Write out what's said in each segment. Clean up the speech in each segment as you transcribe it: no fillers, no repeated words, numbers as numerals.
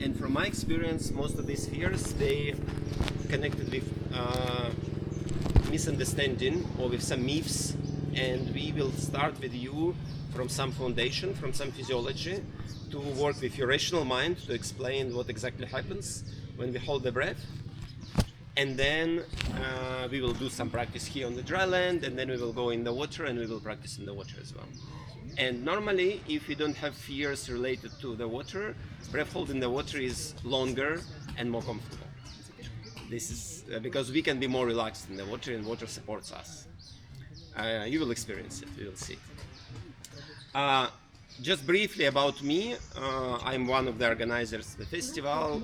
And from my experience, most of these fears, they connected with misunderstanding or with some myths. And we will start with you from some foundation, from some physiology, to work with your rational mind to explain what exactly happens when we hold the breath. And then we will do some practice here on the dry land, and then we will go in the water and we will practice in the water as well. And normally, if you don't have fears related to the water, breath hold in the water is longer and more comfortable. This is because we can be more relaxed in the water, and water supports us. You will experience it, you will see it. Just briefly about me, I'm one of the organizers of the festival.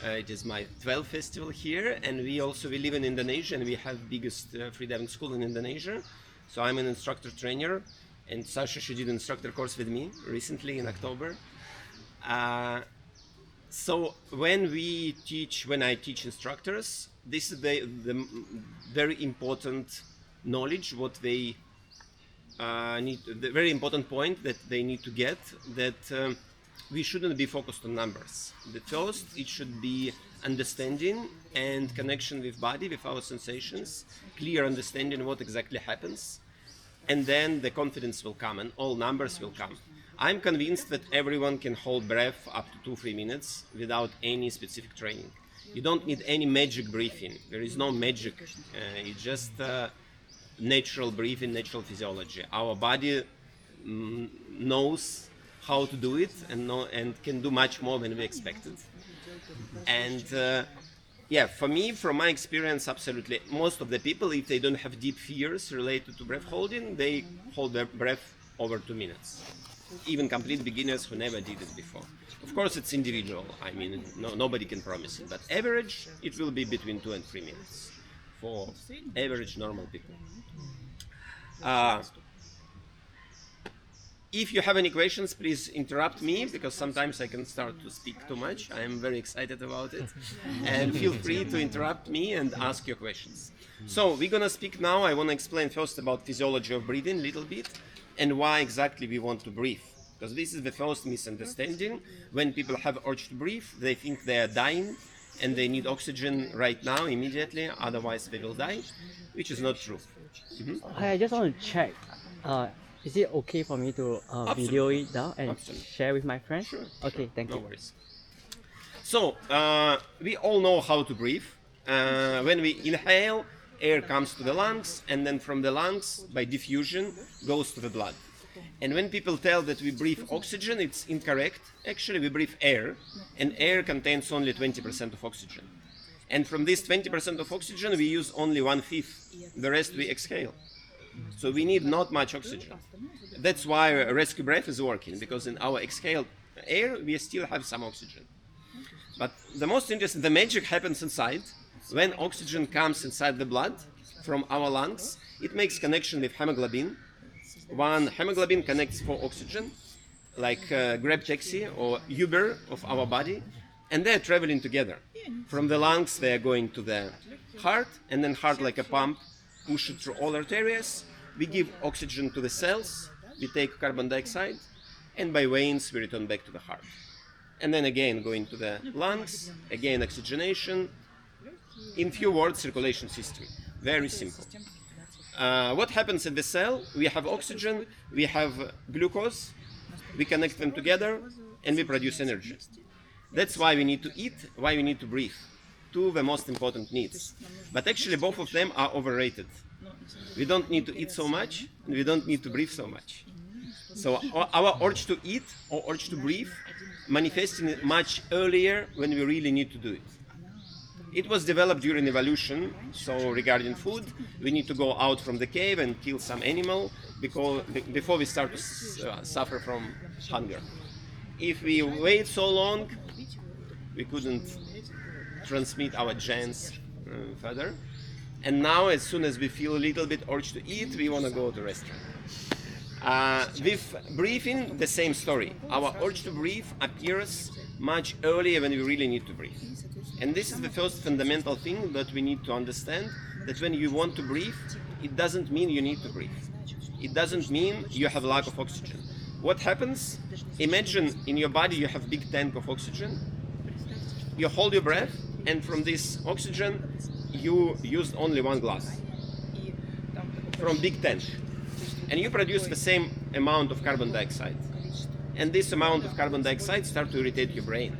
It is my 12th festival here, and we live in Indonesia, and we have biggest freediving school in Indonesia. So I'm an instructor trainer, and Sasha, she did an instructor course with me recently in October. So when I teach instructors, this is the very important knowledge what they need. The very important point that they need to get, that we shouldn't be focused on numbers. The first, it should be understanding and connection with body, with our sensations, clear understanding what exactly happens, and then the confidence will come and all numbers will come. I'm convinced that everyone can hold breath up to 2-3 minutes without any specific training. You don't need any magic breathing. There is no magic. It's just natural breathing, natural physiology. Our body knows how to do it and can do much more than we expected. And for me, from my experience, absolutely, most of the people, if they don't have deep fears related to breath holding, they hold their breath over 2 minutes. Even complete beginners who never did it before. Of course, it's individual. I mean, nobody can promise it, but average, it will be between 2 and 3 minutes for average normal people. If you have any questions, please interrupt me, because sometimes I can start to speak too much. I am very excited about it. And feel free to interrupt me and ask your questions. So we're going to speak now. I want to explain first about physiology of breathing a little bit and why exactly we want to breathe. Because this is the first misunderstanding. When people have urge to breathe, they think they are dying and they need oxygen right now, immediately, otherwise they will die, which is not true. I just want to check. Is it okay for me to video it down and share with my friends? Sure. Okay, thank you. No worries. So, we all know how to breathe. When we inhale, air comes to the lungs, and then from the lungs, by diffusion, goes to the blood. And when people tell that we breathe oxygen, it's incorrect. Actually, we breathe air, and air contains only 20% of oxygen. And from this 20% of oxygen, we use only 1/5. The rest we exhale. So we need not much oxygen. That's why rescue breath is working, because in our exhaled air, we still have some oxygen. But the most interesting, the magic happens inside. When oxygen comes inside the blood from our lungs, it makes connection with hemoglobin. One hemoglobin connects for oxygen, like Grab taxi or Uber of our body, and they're traveling together. From the lungs, they're going to the heart, and then heart, like a pump, push it through all arteries. We give oxygen to the cells, we take carbon dioxide, and by veins we return back to the heart. And then again going to the lungs, again oxygenation. In few words, circulation system. Very simple. What happens in the cell? We have oxygen, we have glucose, we connect them together, and we produce energy. That's why we need to eat, why we need to breathe. Two of the most important needs. But actually both of them are overrated. We don't need to eat so much, and we don't need to breathe so much. So our urge to eat or urge to breathe manifesting much earlier when we really need to do it. It was developed during evolution, so regarding food, we need to go out from the cave and kill some animal before we start to suffer from hunger. If we wait so long, we couldn't transmit our genes further. And now, as soon as we feel a little bit urge to eat, we want to go to the restaurant. With breathing, the same story. Our urge to breathe appears much earlier when we really need to breathe. And this is the first fundamental thing that we need to understand, that when you want to breathe, it doesn't mean you need to breathe. It doesn't mean you have lack of oxygen. What happens? Imagine in your body you have big tank of oxygen, you hold your breath, and from this oxygen, you used only 1 glass from big tank, and you produce the same amount of carbon dioxide. And this amount of carbon dioxide starts to irritate your brain.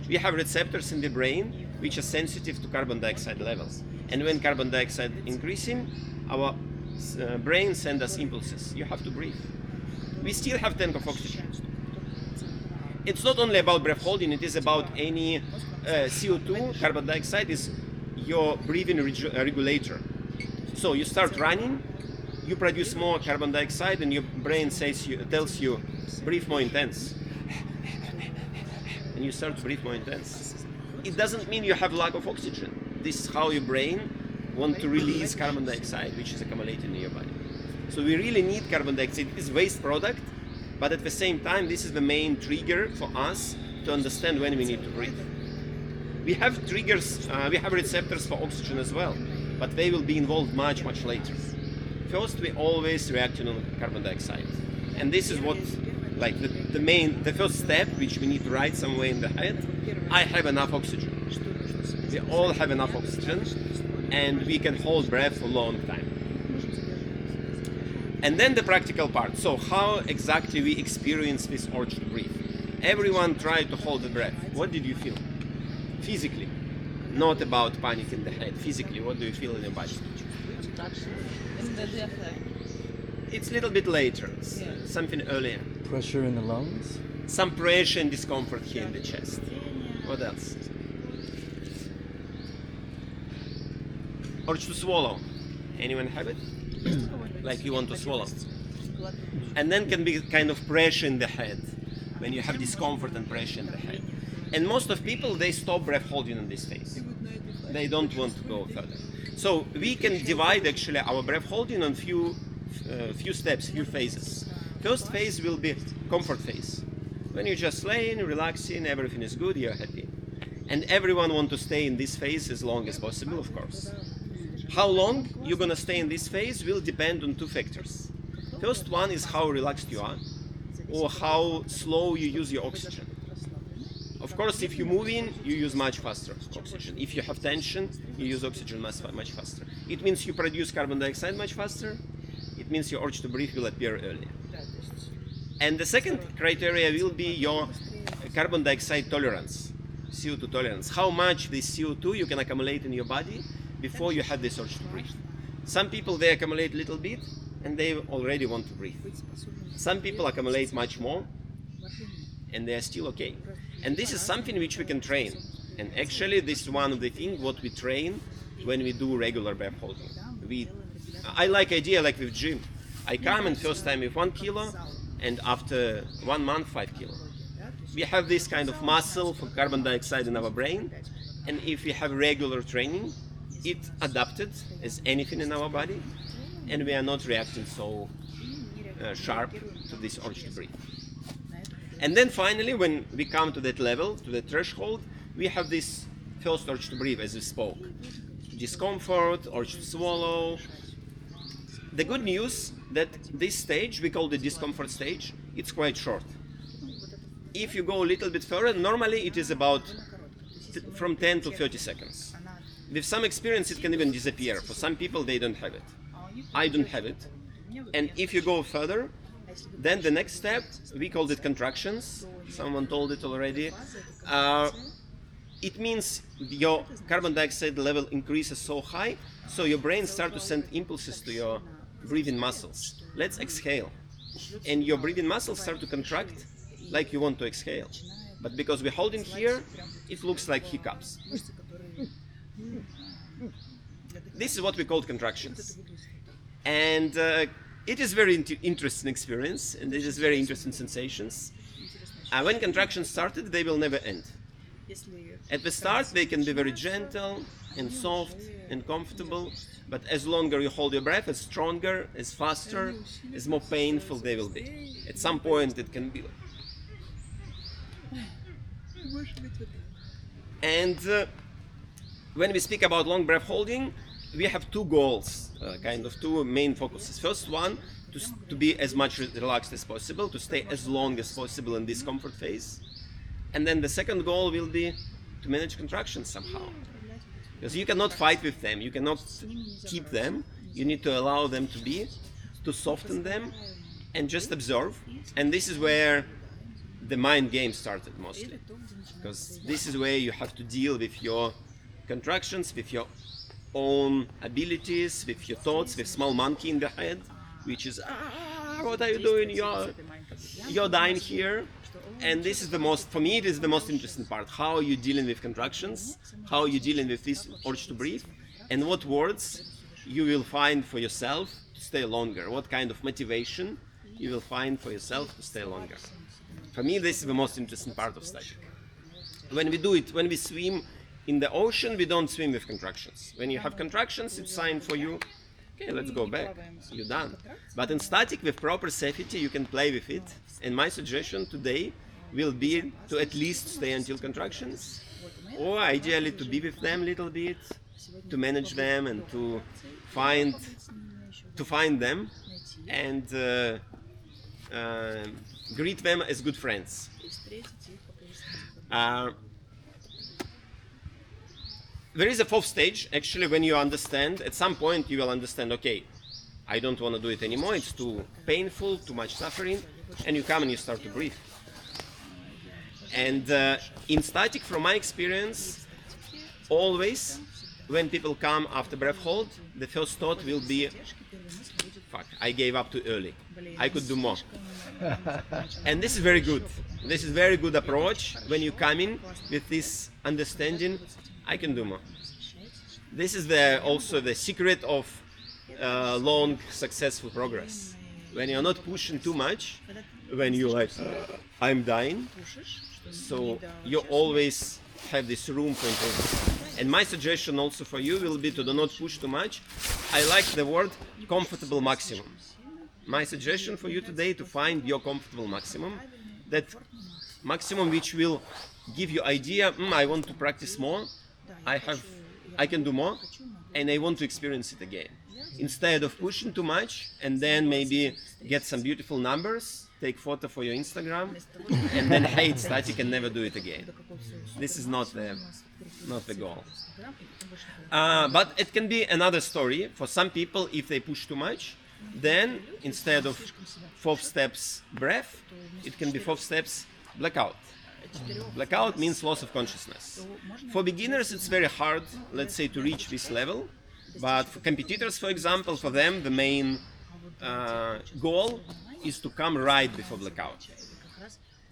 We have receptors in the brain which are sensitive to carbon dioxide levels. And when carbon dioxide increasing, our brain sends us impulses. You have to breathe. We still have tank of oxygen. It's not only about breath holding, it is about any CO2, carbon dioxide is your breathing regulator. So you start running, you produce more carbon dioxide, and your brain tells you, breathe more intense. And you start to breathe more intense. It doesn't mean you have lack of oxygen. This is how your brain wants to release carbon dioxide, which is accumulating in your body. So we really need carbon dioxide. It is a waste product, but at the same time, this is the main trigger for us to understand when we need to breathe. We have triggers, we have receptors for oxygen as well, but they will be involved much, much later. First, we always reacting on carbon dioxide. And this is what, like the first step, which we need to write somewhere in the head. I have enough oxygen. We all have enough oxygen, and we can hold breath for a long time. And then the practical part. So how exactly we experience this urge to breathe? Everyone tried to hold the breath. What did you feel? Physically. Not about panic in the head. Physically, what do you feel in your body? In the diaphragm. It's a little bit later. Something earlier. Pressure in the lungs. Some pressure and discomfort here in the chest. What else? Urge to swallow. Anyone have it? Like you want to swallow. And then can be kind of pressure in the head, when you have discomfort and pressure in the head. And most of people, they stop breath holding in this phase. They don't want to go further. So we can divide actually our breath holding on few steps, few phases. First phase will be comfort phase. When you're just laying, relaxing, everything is good, you're happy. And everyone wants to stay in this phase as long as possible, of course. How long you're gonna stay in this phase will depend on 2 factors. First one is how relaxed you are, or how slow you use your oxygen. Of course, if you're moving, you use much faster oxygen. If you have tension, you use oxygen much faster. It means you produce carbon dioxide much faster. It means your urge to breathe will appear earlier. And the second criteria will be your carbon dioxide tolerance, CO2 tolerance. How much this CO2 you can accumulate in your body before you have this urge to breathe. Some people, they accumulate a little bit and they already want to breathe. Some people accumulate much more and they are still okay. And this is something which we can train. And actually this is one of the things what we train when we do regular breath holding. I like idea like with gym. I come and first time with 1 kilo and after 1 month 5 kilo. We have this kind of muscle for carbon dioxide in our brain, and if we have regular training, it adapted as anything in our body, and we are not reacting so sharp to this urge to breathe. And then finally, when we come to that level, to the threshold, we have this first urge to breathe, as we spoke. Discomfort, urge to swallow. The good news that this stage, we call the discomfort stage, it's quite short. If you go a little bit further, normally it is about from 10 to 30 seconds. With some experience, it can even disappear. For some people, they don't have it. I don't have it. And if you go further, then the next step, we called it contractions. Someone told it already. It means your carbon dioxide level increases so high, so your brain starts to send impulses to your breathing muscles. Let's exhale. And your breathing muscles start to contract like you want to exhale. But because we're holding here, it looks like hiccups. This is what we call contractions. And it is very interesting experience, and it is very interesting sensations. When contractions started, they will never end. At the start, they can be very gentle and soft and comfortable, but as longer you hold your breath, as stronger, as faster, as more painful they will be. At some point, it can be. And when we speak about long breath holding, we have 2 goals, kind of 2 main focuses. First one, to be as much relaxed as possible, to stay as long as possible in this comfort phase. And then the second goal will be to manage contractions somehow. Because you cannot fight with them, you cannot keep them, you need to allow them to be, to soften them, and just observe. And this is where the mind game started mostly. Because this is where you have to deal with your contractions, with your own abilities, with your thoughts, with small monkey in the head, which is, what are you doing? You're dying here. And this is the most, for me, it is the most interesting part. How are you dealing with contractions? How are you dealing with this urge to breathe? And what words you will find for yourself to stay longer? What kind of motivation you will find for yourself to stay longer? For me, this is the most interesting part of static. When we do it, when we swim in the ocean, we don't swim with contractions. When you have contractions, it's sign for you, okay, let's go back, you're done. But in static, with proper safety, you can play with it. And my suggestion today will be to at least stay until contractions, or ideally to be with them a little bit, to manage them and to find them and greet them as good friends. There is a fourth stage, actually, when you understand, at some point you will understand, okay, I don't want to do it anymore, it's too painful, too much suffering, and you come and you start to breathe. And in static, from my experience, always, when people come after breath hold, the first thought will be, fuck, I gave up too early, I could do more. And this is very good. This is very good approach when you come in with this understanding, I can do more. This is also the secret of long, successful progress. When you're not pushing too much, when you're like, I'm dying, so you always have this room for improvement. And my suggestion also for you will be to do not push too much. I like the word comfortable maximum. My suggestion for you today to find your comfortable maximum, that maximum which will give you idea, I want to practice more, I can do more, and I want to experience it again. Instead of pushing too much and then maybe get some beautiful numbers, take photo for your Instagram, and then hate static and never do it again. This is not the goal. But it can be another story for some people. If they push too much, then instead of 4 steps breath, it can be 4 steps blackout. Blackout means loss of consciousness. For beginners, it's very hard, let's say, to reach this level. But for competitors, for example, for them, the main goal is to come right before blackout.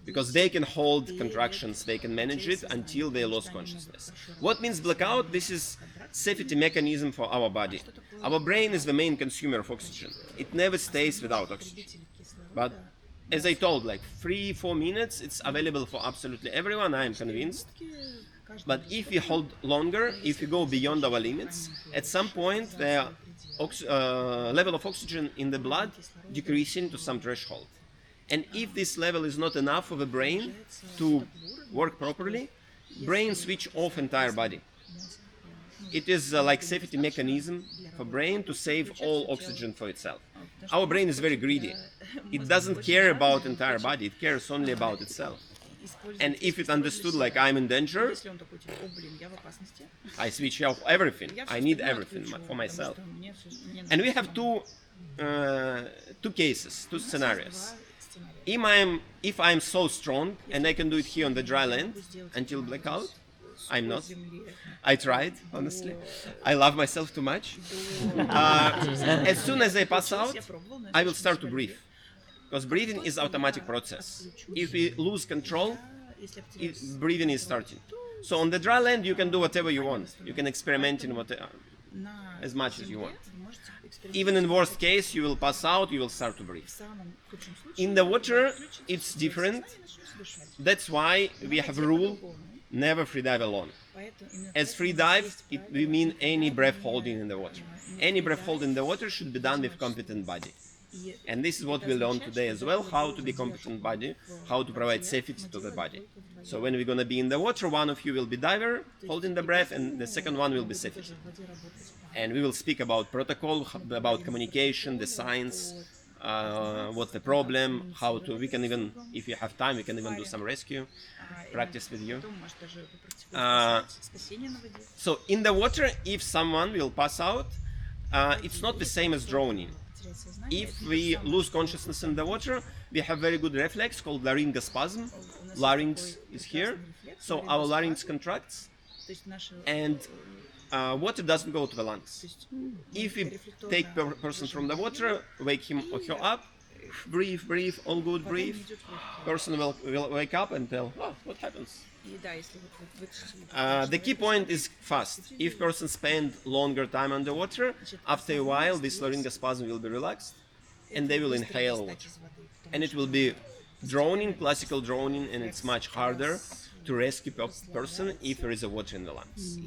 Because they can hold contractions, they can manage it until they lose consciousness. What means blackout? This is safety mechanism for our body. Our brain is the main consumer of oxygen. It never stays without oxygen. But as I told, like 3-4 minutes, it's available for absolutely everyone, I am convinced. But if we hold longer, if we go beyond our limits, at some point the level of oxygen in the blood decreasing to some threshold. And if this level is not enough for the brain to work properly, brain switch off entire body. It is like safety mechanism for brain to save all oxygen for itself. Our brain is very greedy. It doesn't care about entire body, it cares only about itself. And if it understood like I'm in danger, I switch off everything. I need everything for myself. And we have two cases, 2 scenarios. If I'm so strong and I can do it here on the dry land until blackout, I'm not. I tried, honestly. I love myself too much. As soon as I pass out, I will start to breathe. Because breathing is automatic process. If we lose control, breathing is starting. So on the dry land, you can do whatever you want. You can experiment in as much as you want. Even in worst case, you will pass out, you will start to breathe. In the water, it's different. That's why we have a rule, never free dive alone. As free dive, we mean any breath holding in the water. Any breath holding in the water should be done with competent body. And this is what we learned today as well, how to be competent body, how to provide safety to the body. So when we're going to be in the water, one of you will be diver, holding the breath, and the second one will be safety. And we will speak about protocol, about communication, the science, what's the problem, how to, we can even, if you have time, we can even do some rescue. practice with you. Потом можешь даже А, попрактиковать спасение на воде. So in the water, if someone will pass out, it's not the same as drowning. Потерять сознание. If we lose consciousness in the water, we have very good reflex called laryngospasm. У нас Larynx есть is такой here, прекрасный рефлекс, so our larynx ларингоспазм. contracts, То есть наши, and water doesn't go to the то lungs. есть If we рефлекторно take person from the water, wake him or her up, breathe, all good, вода не breathe. идет в легкие. Person will wake up and tell, oh, what happens? И да, если вот вы вытащили The key point is fast. If person spend longer time underwater, after a while this laryngospasm will be relaxed, and they will inhale water. And it will be drowning, classical drowning, and it's much harder to rescue person if there is a water in the lungs.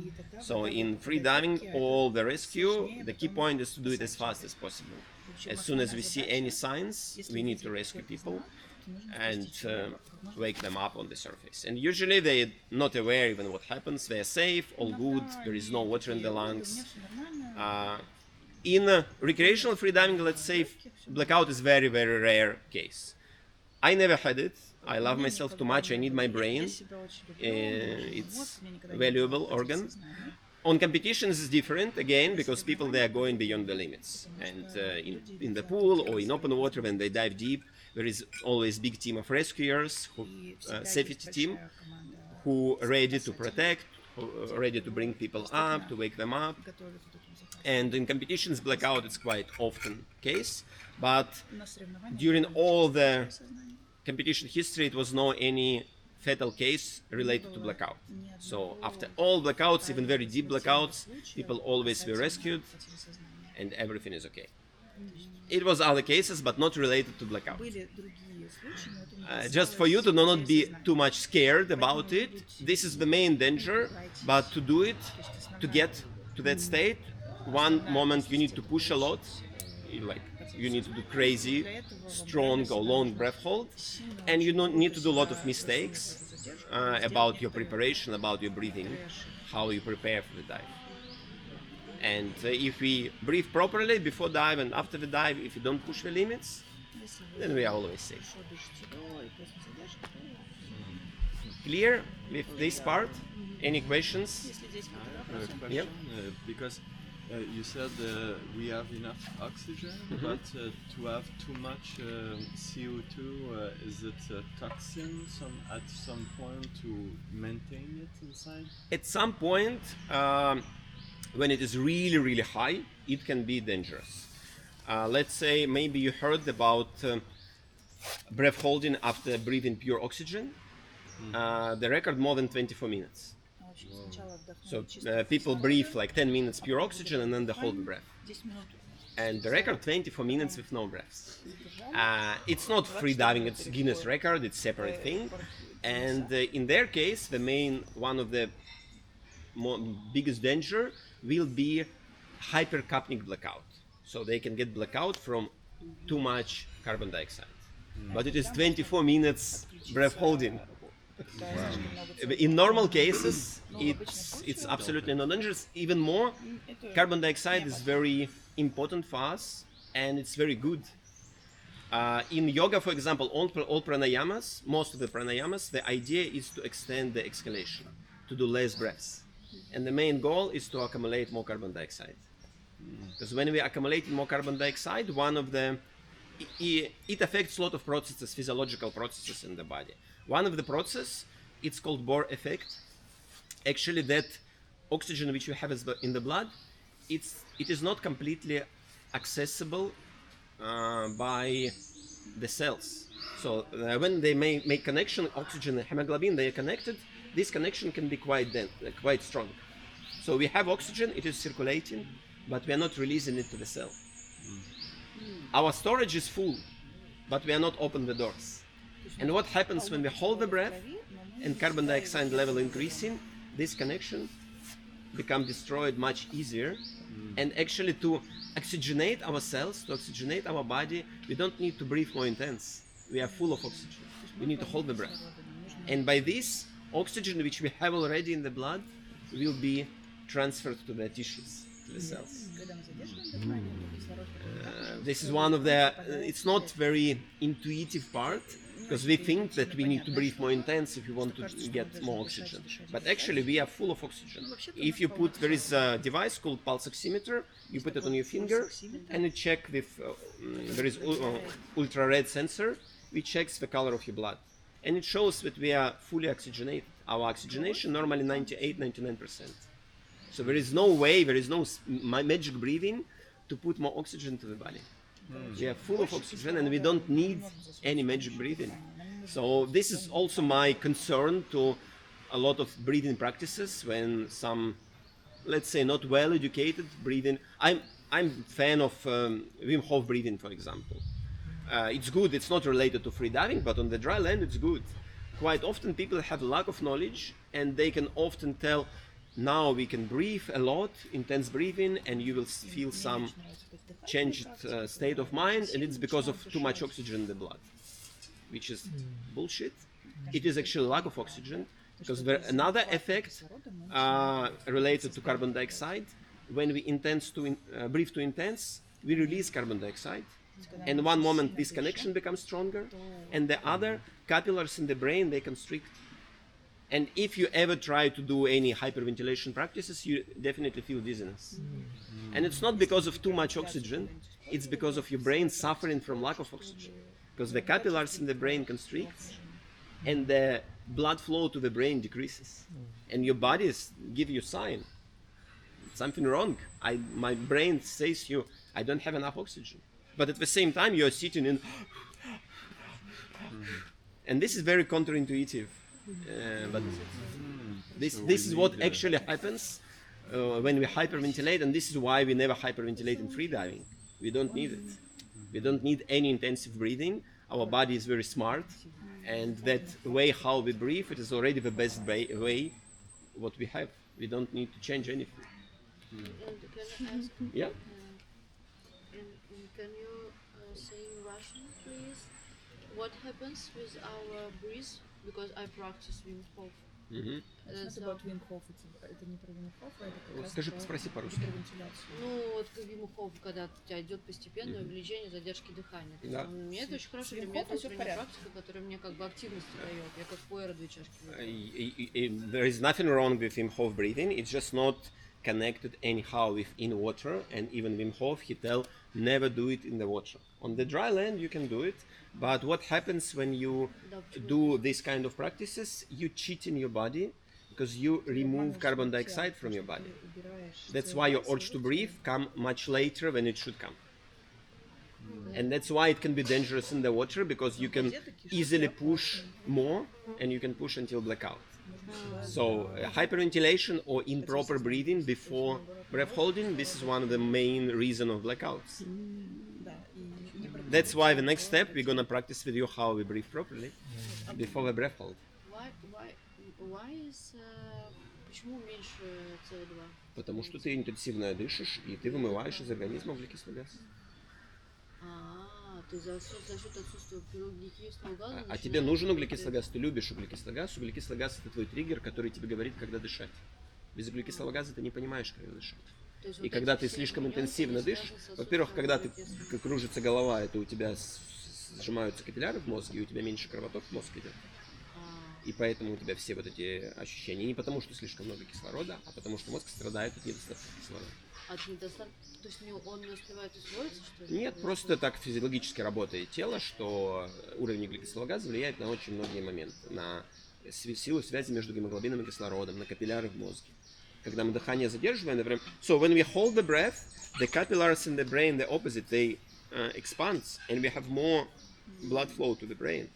So in free diving, all the rescue, the key point is to do it as fast as possible. As soon as we see any signs, we need to rescue people and wake them up on the surface. And usually they're not aware even what happens. They're safe, all good, there is no water in the lungs. In recreational freediving, let's say blackout is very, very rare case. I never had it. I love myself too much. I need my brain. It's valuable organ. On competitions is different again because people they are going beyond the limits. And in the pool or in open water when they dive deep, there is always big team of rescuers, safety team, who are ready to protect, who are ready to bring people up, to wake them up. And in competitions, blackout is quite often case, but during all the competition history, it was no any fatal case related to blackout. So after all blackouts, even very deep blackouts, people always were rescued, and everything is okay. It was other cases, but not related to blackout. Just for you to not be too much scared about it, this is the main danger, but to do it, to get to that state, one moment you need to push a lot, like you need to do crazy, strong or long breath hold, and you don't need to do a lot of mistakes about your preparation, about your breathing, how you prepare for the dive. And if we breathe properly before dive and after the dive, if you don't push the limits, then we are always safe. Clear with this part? Any questions? Question, Yep. Because you said we have enough oxygen, but to have too much CO2, is it a toxin at some point to maintain it inside? At some point, when it is really, really high, it can be dangerous. Let's say maybe you heard about breath holding after breathing pure oxygen. The record more than 24 minutes. So people breathe like 10 minutes pure oxygen and then they hold the breath. And the record 24 minutes with no breaths. It's not free diving, it's Guinness record, it's separate thing. And in their case, one of the biggest danger will be hypercapnic blackout. So they can get blackout from too much carbon dioxide. But it is 24 minutes breath holding. In normal cases, it's absolutely not dangerous. Even more, carbon dioxide is very important for us, and it's very good. In yoga, for example, all pranayamas, most of the pranayamas, the idea is to extend the exhalation, to do less breaths. And the main goal is to accumulate more carbon dioxide. Because when we accumulate more carbon dioxide, it affects a lot of processes, physiological processes in the body. One of the processes, it's called Bohr effect. Actually, that oxygen which you have in the blood, it is not completely accessible by the cells. So when they make connection, oxygen and hemoglobin, they are connected. This connection can be quite strong. So we have oxygen, it is circulating, but we are not releasing it to the cell. Our storage is full, but we are not open the doors. And what happens when we hold the breath and carbon dioxide level increasing, this connection become destroyed much easier. And actually to oxygenate our cells, to oxygenate our body, we don't need to breathe more intense. We are full of oxygen. We need to hold the breath. And by this, oxygen which we have already in the blood will be transferred to the tissues, to the cells. This is one of the, it's not very intuitive part, because we think that we need to breathe more intense if we want to get more oxygen. But actually, we are full of oxygen. If you put, there is a device called pulse oximeter. You put it on your finger, and you check with. There is ultra-red sensor, which checks the color of your blood, and it shows that we are fully oxygenated. Our oxygenation normally 98-99%. So there is no way, there is no magic breathing to put more oxygen to the body. We are full of oxygen and we don't need any magic breathing. So this is also my concern to a lot of breathing practices when some, let's say, not well educated breathing. I'm fan of Wim Hof breathing, for example. It's good, it's not related to free diving, but on the dry land it's good. Quite often people have lack of knowledge and they can often tell, now we can breathe a lot, intense breathing, and you will feel some changed state of mind, and it's because of too much oxygen in the blood, which is bullshit. It is actually lack of oxygen, because another effect related to carbon dioxide, when we breathe too intense, we release carbon dioxide, and one moment this connection becomes stronger, and the other capillaries in the brain, they constrict. And if you ever try to do any hyperventilation practices, you definitely feel dizziness. And it's not because of too much oxygen, it's because of your brain suffering from lack of oxygen. Because the capillaries in the brain constrict and the blood flow to the brain decreases. And your bodies give you sign. Something wrong. My brain says to you, I don't have enough oxygen. But at the same time, you're sitting in... And this is very counterintuitive. But this is what actually happens when we hyperventilate, and this is why we never hyperventilate in freediving. We don't need it. We don't need any intensive breathing. Our body is very smart, and that way how we breathe, it is already the best way what we have. We don't need to change anything. And can I ask? Yeah. And can you say in Russian, please, what happens with our breath? Because I practice Wim Hof. It's about Wim Hof, это не про Wim Hof, а это как раз Скажи, про спроси по-русски. гипервентиляцию. Ну, вот как Wim Hof, когда у тебя идет постепенное увеличение задержки дыхания. То есть, Да. мне это очень хорошо, для Wim меня Hof это всё в утренняя порядке. практика, которая мне как бы активности дает. Я как поэра 2 чашки выпью. There is nothing wrong with Wim Hof breathing. It's just not connected anyhow with in water. And even Wim Hof, he tell never do it in the water. On the dry land you can do it, but what happens when you do this kind of practices? You cheat in your body because you remove carbon dioxide from your body. That's why your urge to breathe come much later when it should come. And that's why it can be dangerous in the water, because you can easily push more and you can push until blackout. So hyperventilation or improper breathing before breath holding, this is one of the main reason of blackouts. That's why the next step we're gonna practice with you how we breathe properly before the breath hold. Why is... Почему меньше CO2? Потому что ты интенсивно дышишь и ты вымываешь из организма углекислый газ. То есть за счет отсутствия углекислого газа... А тебе нужен углекислый газ, ты любишь углекислый газ. Углекислый газ это твой триггер, который тебе говорит, когда дышать. Без углекислого газа ты не понимаешь, когда дышать. И когда ты слишком интенсивно дышишь, во-первых, когда ты кружится голова, это у тебя сжимаются капилляры в мозге, и у тебя меньше кровоток в мозг идет. И поэтому у тебя все вот эти ощущения не потому, что слишком много кислорода, а потому что мозг страдает от недостатка кислорода. От недостатка? То есть он не успевает усвоиться, что ли? Нет, просто так физиологически работает тело, что уровень углекислого газа влияет на очень многие моменты. На силу связи между гемоглобином и кислородом, на капилляры в мозге. Когда мы дыхание задерживаем, например... So when we hold the breath, the capillaries in the brain, the opposite, they expand, and we have more blood flow to the brain.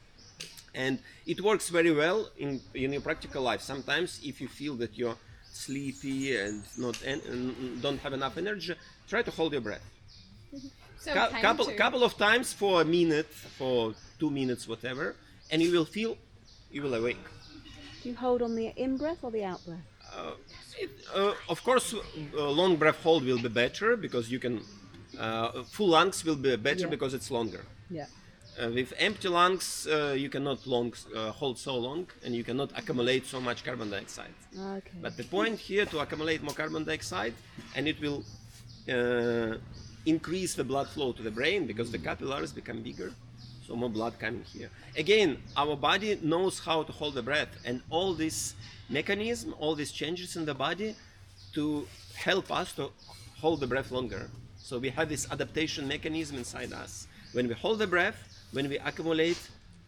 And it works very well in your practical life. Sometimes if you feel that you're sleepy and don't have enough energy, try to hold your breath. Couple of times for a minute, for 2 minutes, whatever, and you will feel, you will awake. Do you hold on the in-breath or the out-breath? Of course, long breath hold will be better because you can, full lungs will be better because it's longer. Yeah. With empty lungs, you cannot hold so long, and you cannot accumulate so much carbon dioxide. Okay. But the point here to accumulate more carbon dioxide, and it will increase the blood flow to the brain because the capillaries become bigger. So more blood coming here. Again, our body knows how to hold the breath, and all this mechanism, all these changes in the body to help us to hold the breath longer. So we have this adaptation mechanism inside us. When we hold the breath, when we accumulate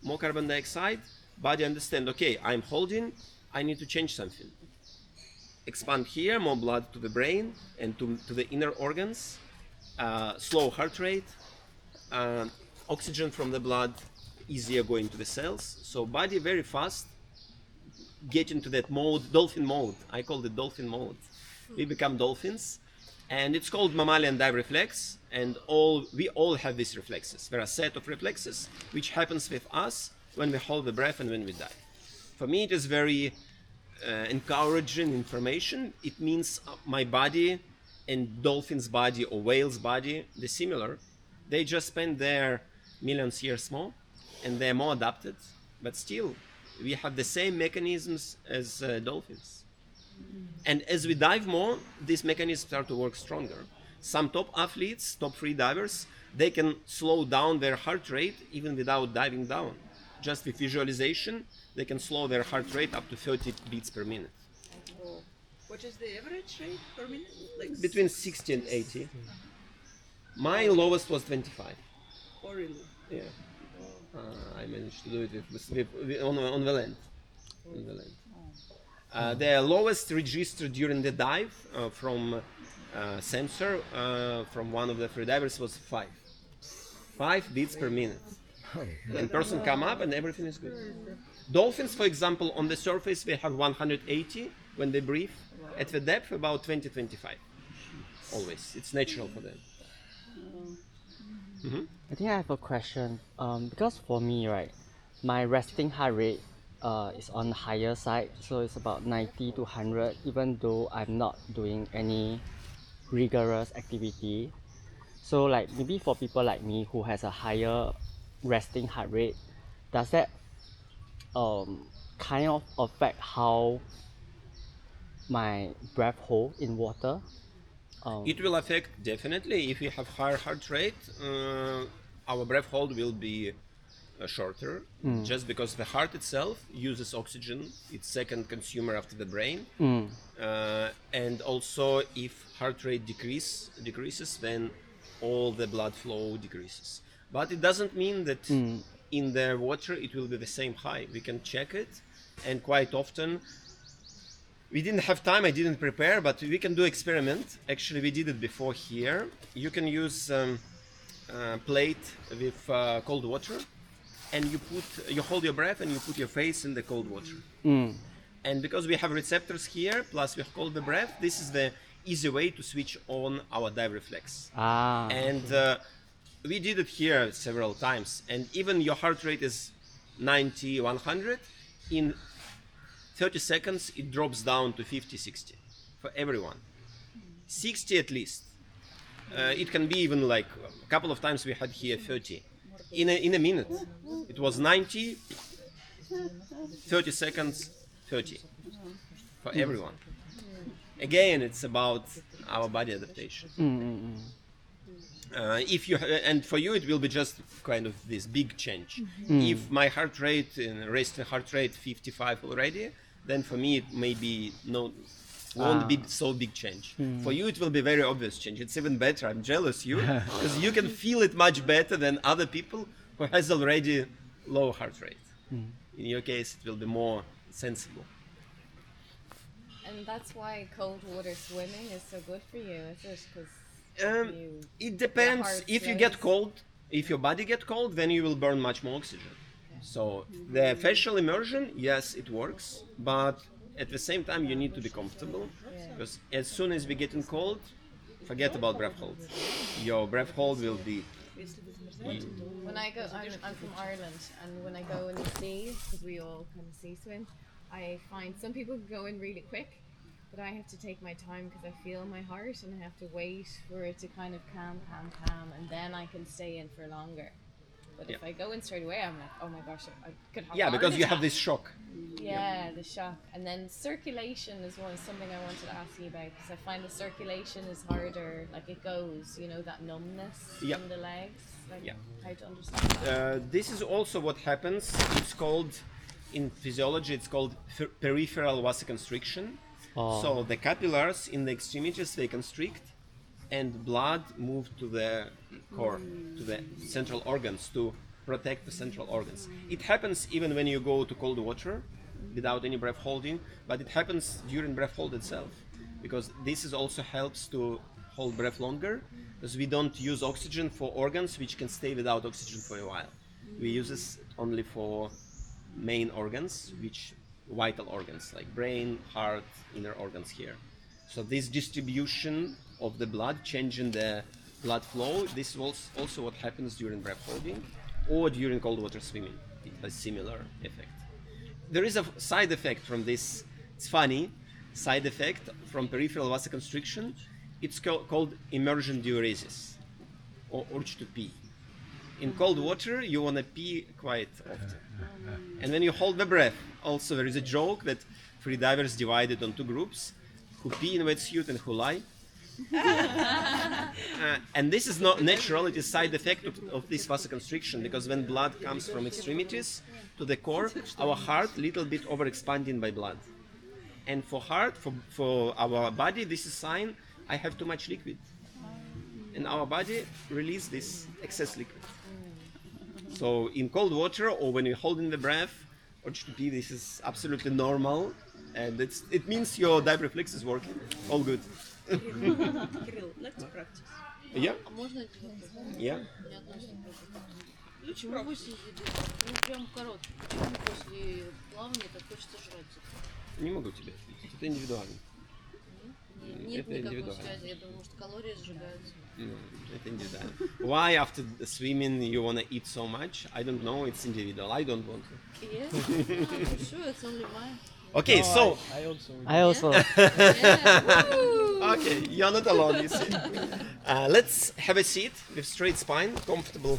more carbon dioxide, body understand, okay, I'm holding, I need to change something. Expand here, more blood to the brain and to the inner organs, slow heart rate, oxygen from the blood easier going to the cells. So body very fast get into that mode, dolphin mode. I call it dolphin mode. We become dolphins, and it's called mammalian dive reflex. And we all have these reflexes. There are a set of reflexes which happens with us when we hold the breath and when we dive. For me, it is very encouraging information. It means my body and dolphin's body or whale's body, they're similar. They just spend their millions years more, and they're more adapted. But still, we have the same mechanisms as dolphins. And as we dive more, these mechanisms start to work stronger. Some top athletes, top free divers, they can slow down their heart rate even without diving down. Just with visualization, they can slow their heart rate up to 30 beats per minute. What is the average rate per minute? Like Between 60 and 80. My lowest was 25. Oh, really? Yeah. I managed to do it on the land. On the land. The lowest registered during the dive from sensor from one of the freedivers was 5. 5 beats per minute. And person come up and everything is good. Dolphins, for example, on the surface they have 180 when they breathe. At the depth, about 20-25. Always. It's natural for them. I think I have a question. Because for me, right, my resting heart rate is on the higher side, so it's about 90 to 100, even though I'm not doing any rigorous activity. So like maybe for people like me who has a higher resting heart rate, does that kind of affect how my breath hold in water? It will affect definitely. If we have higher heart rate, our breath hold will be shorter, just because the heart itself uses oxygen. It's second consumer after the brain. And also, if heart rate decreases, then all the blood flow decreases. But it doesn't mean that in the water it will be the same high. We can check it, and quite often we didn't have time, I didn't prepare, but we can do experiment. Actually, we did it before here. You can use a plate with cold water, and you hold your breath and you put your face in the cold water. And because we have receptors here, plus we hold the breath, this is the easy way to switch on our dive reflex. And we did it here several times, and even your heart rate is 90, 100, in 30 seconds it drops down to 50, 60 for everyone. 60 at least. It can be even like a couple of times we had here 30. In a minute. It was 90, 30 seconds, 30 for everyone. Again, it's about our body adaptation. If you and for you it will be just kind of this big change. If my heart rate resting heart rate 55 already, then for me it may be won't be so big change. For you it will be very obvious change. It's even better. I'm jealous you because you can feel it much better than other people who has already low heart rate. In your case it will be more sensible. And that's why cold water swimming is so good for you, is it? Because it depends. heart If you slows. get cold, if your body get cold, then you will burn much more oxygen. So the facial immersion, yes, it works, but at the same time you need to be comfortable, because as soon as we get in cold, forget about breath hold. Your breath hold will be. when I go, I'm from Ireland, and when I go in the sea, because we all kind of sea swim, I find some people go in really quick, but I have to take my time because I feel my heart and I have to wait for it to kind of calm, and then I can stay in for longer. But if I go in straight away, I'm like, oh my gosh, I could have a heart Because you have attack. this shock. Yeah, the shock. And then circulation is something I wanted to ask you about, because I find the circulation is harder, like it goes, that numbness in the legs. Like, Yeah. how to understand that? This is also what happens. It's called, in physiology, it's called peripheral vasoconstriction. Oh. So the capillaries in the extremities, they constrict, and blood moves to the core, to the central organs, to protect the central organs. It happens even when you go to cold water without any breath holding, but it happens during breath hold itself, because this is also helps to hold breath longer, because we don't use oxygen for organs which can stay without oxygen for a while. We use this only for main organs, which vital organs like brain, heart, inner organs here. So this distribution of the blood, changing the blood flow, this is also what happens during breath holding or during cold water swimming. It has similar effect. There is a side effect from this. It's funny, side effect from peripheral vasoconstriction. It's called immersion diuresis, or urge to pee. In cold water, you want to pee quite often. And when you hold the breath, also there is a joke that free divers divided on two groups, who pee in wetsuit and who lie. And this is not natural, it is side effect of this vasoconstriction, because when blood comes from extremities to the core, our heart little bit overexpanding by blood. And for heart, for our body, this is sign I have too much liquid. And our body release this excess liquid. So in cold water or when you're holding the breath, urge to pee, this is absolutely normal. And it means your dive reflex is working. All good. Кирилл, let's practice. Yeah? А можно эти вопросы? Yeah? У меня относится к почему после еды, ну прям короткий, почему после плавания так хочется жрать? Не могу тебе ответить. Это индивидуально. Нет Это никакой индивидуально. связи, я думаю, что калории сжигаются. Это индивидуально. Why after swimming you wanna eat so much? I don't know. It's individual. I don't want to. Yeah? For sure, it's only mine. Okay, so I also. I also. Yeah. Woo! okay, you're not alone. You see. Let's have a seat with straight spine, comfortable